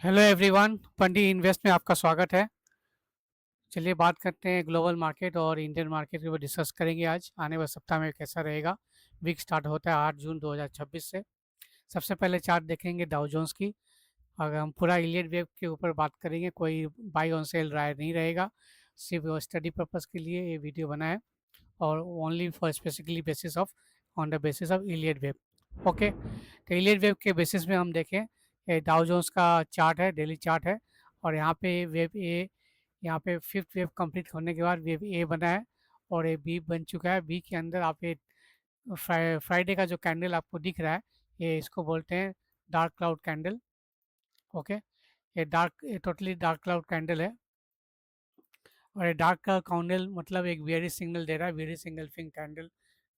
Hello everyone, पंडी invest में आपका स्वागत है। चलिए बात करते हैं ग्लोबल मार्केट और इंडियन मार्केट के ऊपर डिस्कस करेंगे। आज आने वाले सप्ताह में कैसा रहेगा। वीक स्टार्ट होता है 8 जून 2026 से। सबसे पहले चार्ट देखेंगे डाउ जोन्स की। अगर हम पूरा इलियट वेव के ऊपर बात करेंगे, कोई बाई ऑन सेल राय नहीं रहेगा, सिर्फ स्टडी पर्पज़ के लिए ये वीडियो बना है और only for specifically basis of on the basis of Elliot wave. Okay, तो इलियट वेव के बेसिस में हम देखें, ये डाउ जोन्स का चार्ट है, डेली चार्ट है। और यहाँ पे वेव ए, यहाँ पे फिफ्थ वेव कंप्लीट होने के बाद वेव ए बना है और ये बी बन चुका है। बी के अंदर आप ये फ्राइडे का जो कैंडल आपको दिख रहा है, ये इसको बोलते हैं डार्क क्लाउड कैंडल। ओके, ये टोटली डार्क क्लाउड कैंडल है। और ये डार्क का कैंडल मतलब एक वेरी सिग्नल दे रहा है, वेरी सिंगल फिंग कैंडल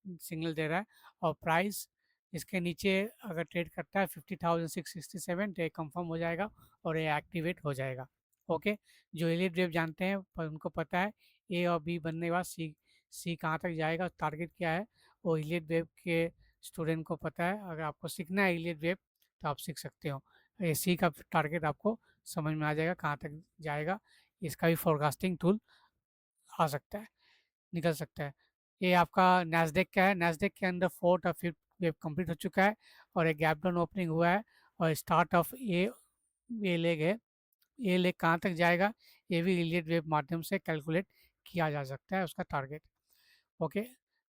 सिग्नल दे रहा है। और प्राइस इसके नीचे अगर ट्रेड करता है 50,667 तो ये कंफर्म हो जाएगा और ये एक्टिवेट हो जाएगा। ओके, जो एलिट वेव जानते हैं पर उनको पता है ए और बी बनने के बाद सी सी कहाँ तक जाएगा, टारगेट क्या है, वो एलिट वेव के स्टूडेंट को पता है। अगर आपको सीखना है एलिट वेव तो आप सीख सकते हो। ये सी का टारगेट आपको समझ में आ जाएगा कहाँ तक जाएगा। इसका भी फोरकास्टिंग टूल आ सकता है, निकल सकता है। ये आपका नैस्डैक का है। नैस्डैक के अंदर फोर्थ और फिफ्थ वेव कंप्लीट हो चुका है और एक गैप डाउन ओपनिंग हुआ है और स्टार्ट ऑफ ए लेग है। ए लेग कहाँ तक जाएगा, ये भी इलियट वेव माध्यम से कैलकुलेट किया जा सकता है, उसका टारगेट। ओके,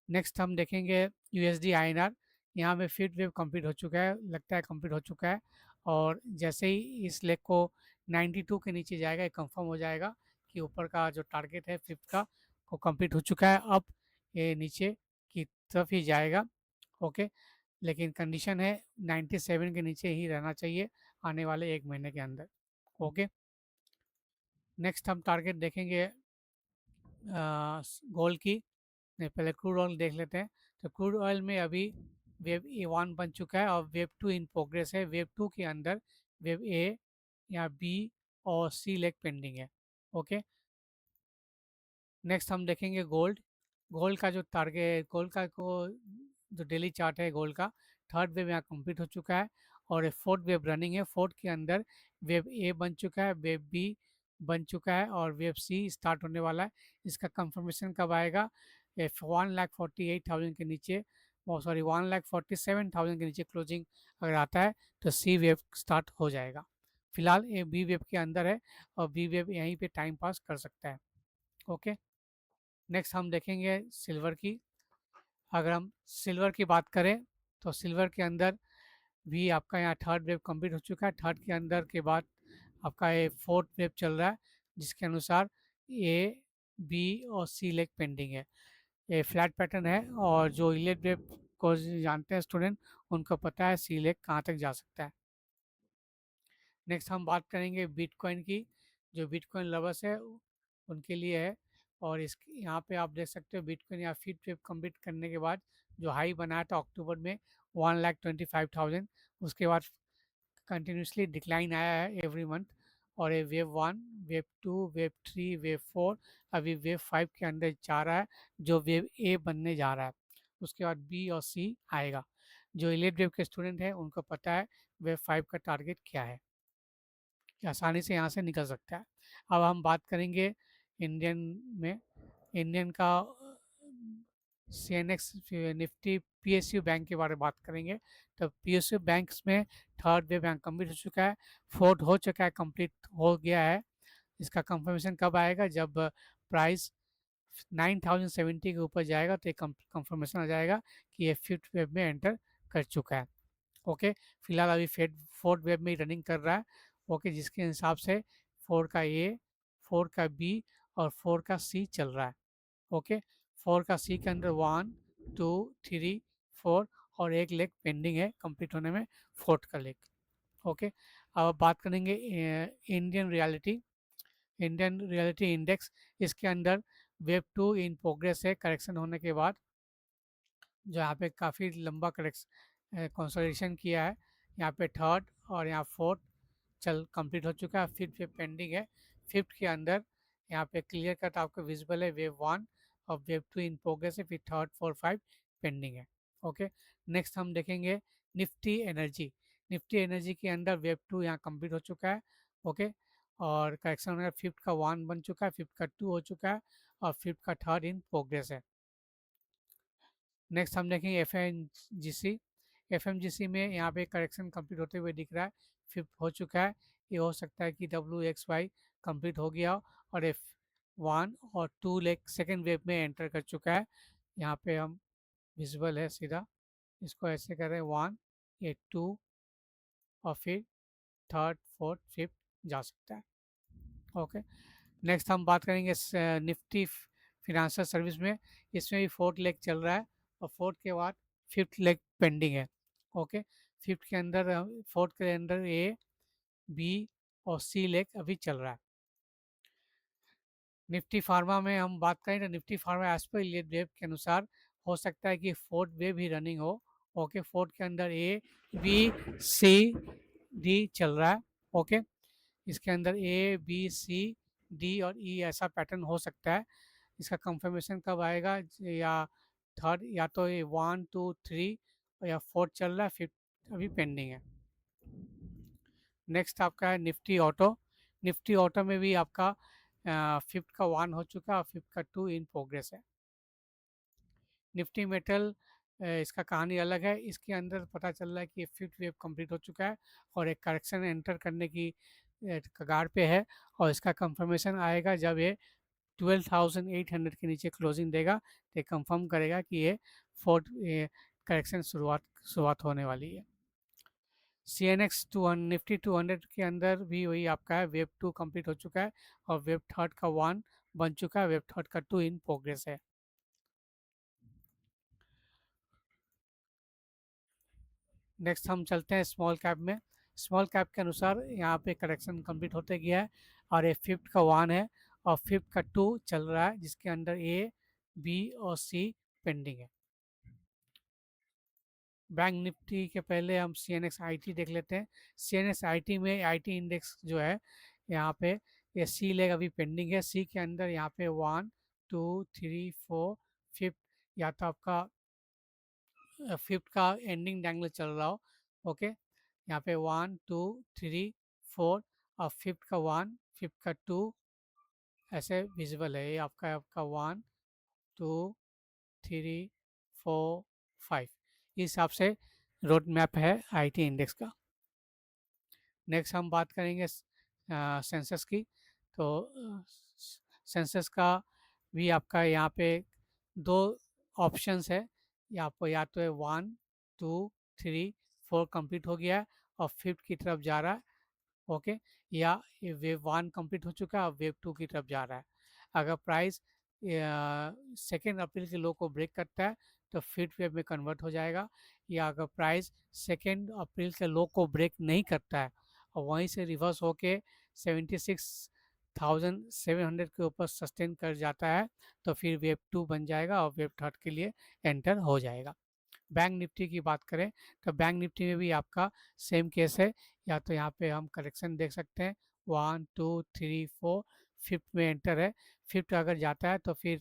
नेक्स्ट हम देखेंगे यूएसडी आईएनआर। यहाँ पे फिफ्थ वेव कंप्लीट हो चुका है, लगता है कंप्लीट हो चुका है। और जैसे ही इस लेग को 92 के नीचे जाएगा, ये कंफर्म हो जाएगा कि ऊपर का जो टारगेट है फिफ्थ का वो कंप्लीट हो चुका है। अब ये नीचे की तरफ ही जाएगा। ओके, लेकिन कंडीशन है 97 के नीचे ही रहना चाहिए आने वाले एक महीने के अंदर। ओके, नेक्स्ट हम टारगेट देखेंगे गोल्ड की। नहीं, पहले क्रूड ऑयल देख लेते हैं। तो क्रूड ऑयल में अभी वेव ए वन बन चुका है और वेव टू इन प्रोग्रेस है। वेव टू के अंदर वेव ए या बी और सी लेग पेंडिंग है। ओके, नेक्स्ट हम देखेंगे गोल्ड। गोल्ड का जो टारगेट, गोल्ड का को जो डेली चार्ट है गोल्ड का, थर्ड वेव यहाँ कंप्लीट हो चुका है और फोर्थ वेव रनिंग है। फोर्थ के अंदर वेव ए बन चुका है, वेव बी बन चुका है और वेव सी स्टार्ट होने वाला है। इसका कंफर्मेशन कब आएगा, 1,48,000 के नीचे, वो सॉरी 1,47,000 के नीचे क्लोजिंग अगर आता है तो सी वेव स्टार्ट हो जाएगा। फिलहाल ये बी वेव के अंदर है और बी वेव यहीं पे टाइम पास कर सकता है। ओके, नेक्स्ट हम देखेंगे सिल्वर की। अगर हम सिल्वर की बात करें तो सिल्वर के अंदर भी आपका यहाँ थर्ड वेव कंप्लीट हो चुका है। थर्ड के अंदर के बाद आपका ये फोर्थ वेव चल रहा है, जिसके अनुसार ए बी और सी लेग पेंडिंग है। ये फ्लैट पैटर्न है और जो इलियट वेव को जानते हैं स्टूडेंट, उनको पता है सी लेग कहाँ तक जा सकता है। नेक्स्ट हम बात करेंगे बिटकॉइन की। जो बिटकॉइन लवर्स है उनके लिए है। और इस यहाँ पे आप देख सकते हो बिटकॉइन या फिफ्थ वेव कंप्लीट करने के बाद जो हाई बनाया था अक्टूबर में 1,25,000, उसके बाद कंटिन्यूसली डिक्लाइन आया है एवरी मंथ। और ये wave one, wave two, wave three, wave four, अभी वेव फाइव के अंदर जा रहा है, जो वेव ए बनने जा रहा है। उसके बाद बी और सी आएगा। जो इलेट वेव के स्टूडेंट हैं उनको पता है वेव फाइव का टारगेट क्या है, आसानी से यहाँ से निकल सकता है। अब हम बात करेंगे इंडियन में। इंडियन का CNX निफ्टी PSU बैंक के बारे में बात करेंगे। तो PSU बैंक्स में थर्ड वेव बैंक कंप्लीट हो चुका है, फोर्थ हो चुका है, कंप्लीट हो गया है। इसका कंफर्मेशन कब आएगा, जब प्राइस 9,070 के ऊपर जाएगा तो एक कंफर्मेशन आ जाएगा कि ये फिफ्थ वेव में एंटर कर चुका है। ओके, फिलहाल अभी फोर्थ वेब में रनिंग कर रहा है। ओके, जिसके हिसाब से फोर का ए, फोर का बी और फोर का सी चल रहा है। ओके, फोर का सी के अंदर वन टू थ्री फोर और एक लेग पेंडिंग है कंप्लीट होने में, फोर्थ का लेग। ओके, अब बात करेंगे Indian reality. Indian reality index, इसके अंदर वेब टू इन प्रोग्रेस है। करेक्शन होने के बाद जो यहाँ पे काफ़ी लंबा करेक्शन कंसोलिडेशन किया है, यहाँ पे थर्ड और यहाँ फोर्थ चल कंप्लीट हो चुका है, फिफ्थ पे पेंडिंग है। फिफ्थ के अंदर यहाँ पे क्लियर कट आपको विजिबल है वेव वन और वेव टू इन प्रोग्रेस है, फिर थर्ड फोर फाइव पेंडिंग है। ओके, नेक्स्ट हम देखेंगे निफ्टी एनर्जी। निफ्टी एनर्जी के अंदर वेव टू यहाँ कंप्लीट हो चुका है ओके। और करेक्शन होने का फिफ्थ का 1 बन चुका है, फिफ्थ का 2 हो चुका है और फिफ्थ का थर्ड इन प्रोग्रेस है। नेक्स्ट हम देखेंगे एफ एम जी सी में यहाँ पे करेक्शन कंप्लीट होते हुए दिख रहा है, फिफ्थ हो चुका है। ये हो सकता है कि WXY कंप्लीट हो गया और F1 और 2 लेग सेकेंड वेव में एंटर कर चुका है। यहाँ पे हम विजिबल है सीधा, इसको ऐसे कर रहे हैं 1, ये 2 और फिर थर्ड फोर्थ फिफ्थ जा सकता है। ओके। नेक्स्ट हम बात करेंगे निफ्टी फिनेंशियल सर्विस में। इसमें भी फोर्थ लेग चल रहा है और फोर्थ के बाद फिफ्थ लेग पेंडिंग है। ओके। फिफ्थ के अंदर फोर्थ के अंदर A, B और C लेग अभी चल रहा है। निफ्टी फार्मा में हम बात करें तो Nifty pharma as per lead wave के अनुसार हो सकता है कि फोर्थ वेव भी रनिंग हो। ओके। फोर्थ के अंदर A, B, C, D चल रहा है। ओके। इसके अंदर A, B, C, D और E ऐसा पैटर्न हो सकता है। इसका कंफर्मेशन कब आएगा, या थर्ड, या तो ये 1 2 3 या फोर्थ चल रहा है, फिफ्थ अभी पेंडिंग है। नेक्स्ट आपका है निफ्टी ऑटो। निफ्टी ऑटो में भी आपका फिफ्थ का 1 हो चुका है और फिफ्थ का 2 इन प्रोग्रेस है। निफ्टी मेटल, इसका कहानी अलग है। इसके अंदर पता चल रहा है कि फिफ्थ वेव कंप्लीट हो चुका है और एक करेक्शन एंटर करने की कगार पे है और इसका कंफर्मेशन आएगा जब ये 12,800 के नीचे क्लोजिंग देगा, तो कंफर्म करेगा कि ये फोर्थ करेक्शन शुरुआत होने वाली है। CNX 200 निफ्टी 200 के अंदर भी वही आपका है, वेब 2 कंप्लीट हो चुका है और वेब थर्ड का 1 बन चुका है, वेब थर्ड का 2 इन प्रोग्रेस है। नेक्स्ट हम चलते हैं स्मॉल कैप में। स्मॉल कैप के अनुसार यहाँ पे करेक्शन कंप्लीट होते गया है और ये फिफ्थ का 1 है और फिफ्थ का 2 चल रहा है, जिसके अंदर A, B और C पेंडिंग है। बैंक निफ्टी के पहले हम CNX IT देख लेते हैं। CNX IT में IT इंडेक्स जो है यहाँ पे, ये C लेग अभी पेंडिंग है। C के अंदर यहाँ पे 1 2 3 4 फिफ्थ, या तो आपका फिफ्थ का एंडिंग डैंगल चल रहा हो। ओके। यहाँ पे 1 2 3 4 और फिफ्थ का 1 फिफ्थ का 2 ऐसे विजिबल है। ये आपका 1 2 3 4 5 इस हिसाब से रोड मैप है IT इंडेक्स का। नेक्स्ट हम बात करेंगे सेंसस की। तो सेंसस का भी आपका यहाँ पे दो ऑप्शंस है। या आपको या तो 1 2 3 4 कंप्लीट हो गया है और फिफ्थ की तरफ जा रहा है। ओके। या ये वेव 1 कंप्लीट हो चुका है और वेव 2 की तरफ जा रहा है। अगर प्राइस 2 अप्रैल के लो को ब्रेक करता है तो फिफ्थ वेव में कन्वर्ट हो जाएगा। या अगर प्राइस 2 अप्रैल के लो को ब्रेक नहीं करता है और वहीं से रिवर्स होके 76,700 के ऊपर सस्टेन कर जाता है तो फिर वेव 2 बन जाएगा और वेव थर्ड के लिए एंटर हो जाएगा। बैंक निफ्टी की बात करें तो बैंक निफ्टी में भी आपका सेम केस है। या तो यहाँ पे हम करेक्शन देख सकते हैं 1 2 3 4 फिफ्थ में एंटर है। फिफ्थ अगर जाता है तो फिर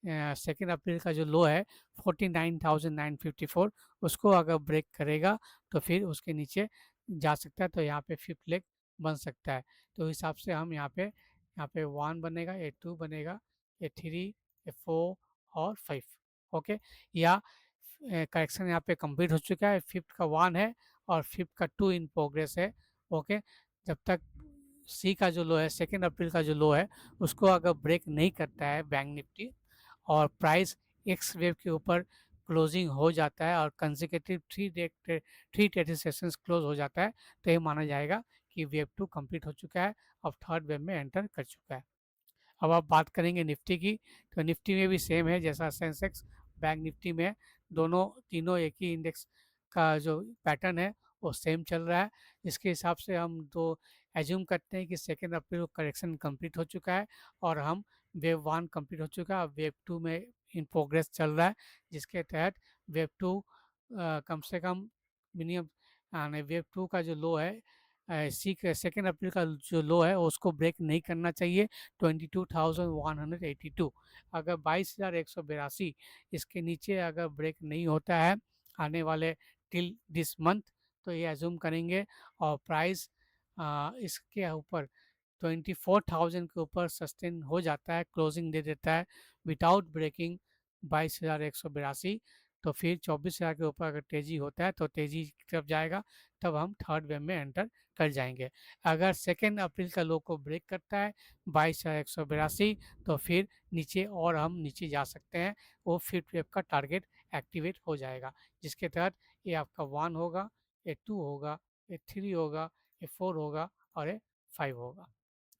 2 अप्रैल का जो लो है 49,954, उसको अगर ब्रेक करेगा तो फिर उसके नीचे जा सकता है, तो यहाँ पे फिफ्थ लेग बन सकता है। तो इस हिसाब से हम यहाँ पे 1 बनेगा, A2 बनेगा, A3, A4 और 5। ओके। या करेक्शन यहाँ पे कंप्लीट हो चुका है, फिफ्थ का 1 है और फिफ्थ का 2 इन प्रोग्रेस है। ओके। जब तक C का जो लो है 2 अप्रैल का जो लो है उसको अगर ब्रेक नहीं करता है बैंक निफ्टी और प्राइस एक्स वेव के ऊपर क्लोजिंग हो जाता है और consecutive three trading sessions close हो जाता है, तो ये माना जाएगा कि वेव 2 कंप्लीट हो चुका है, अब थर्ड वेव में एंटर कर चुका है। अब आप बात करेंगे निफ्टी की, तो निफ्टी में भी सेम है जैसा सेंसेक्स बैंक निफ्टी में, दोनों तीनों एक ही इंडेक्स का जो पैटर्न है वो सेम चल रहा है। इसके हिसाब से हम तो एज्यूम करते हैं कि 2 अप्रैल को करेक्शन कंप्लीट हो चुका है और हम वेव 1 कंप्लीट हो चुका है, वेव 2 में इन प्रोग्रेस चल रहा है, जिसके तहत वेव 2 कम से कम मिनिमम वेव 2 का जो लो है 2 अप्रैल का जो लो है उसको ब्रेक नहीं करना चाहिए 22,182। अगर 22,182 इसके नीचे अगर ब्रेक नहीं होता है, आने वाले टिल दिस मंथ, तो ये एज्यूम करेंगे और प्राइस 2 अप्रैल 2025 के नीचे अगर ब्रेक नहीं करता है तो फिर 22,182 के नीचे अगर ब्रेक नहीं होता है, आने वाले टिल दिस मंथ, तो ये एज्यूम करेंगे और प्राइस 2 अप्रैल 2025 के नीचे अगर ब्रेक नहीं करता है तो फिर 22,182 के नीचे अगर ब्रेक नहीं होता है, आने वाले टिल दिस मंथ, तो ये एज्यूम करेंगे और प्राइस इसके ऊपर 24,000 के ऊपर सस्टेन हो जाता है, क्लोजिंग दे देता है विदाउट ब्रेकिंग 22,182, तो फिर 24,000 के ऊपर अगर तेजी होता है तो तेजी की तरफ जाएगा, तब हम थर्ड वेव में एंटर कर जाएंगे। अगर 2 अप्रैल का लो को ब्रेक करता है 22,182, तो फिर नीचे और हम नीचे जा सकते हैं, वो फिफ्थ वेव का टारगेट एक्टिवेट हो जाएगा, जिसके तहत ये आपका 1 होगा, ये 2 होगा, ये 3 होगा, ये 4 होगा और ये 5 होगा।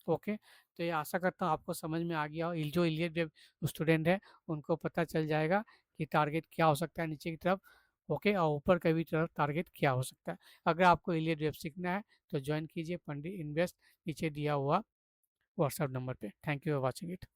ओके, तो ये आशा करता हूँ आपको समझ में आ गया हो। जो इलियट वेव स्टूडेंट है उनको पता चल जाएगा कि टारगेट क्या हो सकता है नीचे की तरफ, ओके, और ऊपर की भी तरफ टारगेट क्या हो सकता है। अगर आपको इलियट वेव सीखना है तो ज्वाइन कीजिए पंडित इन्वेस्ट, नीचे दिया हुआ व्हाट्सएप नंबर पे। Thank you for watching it.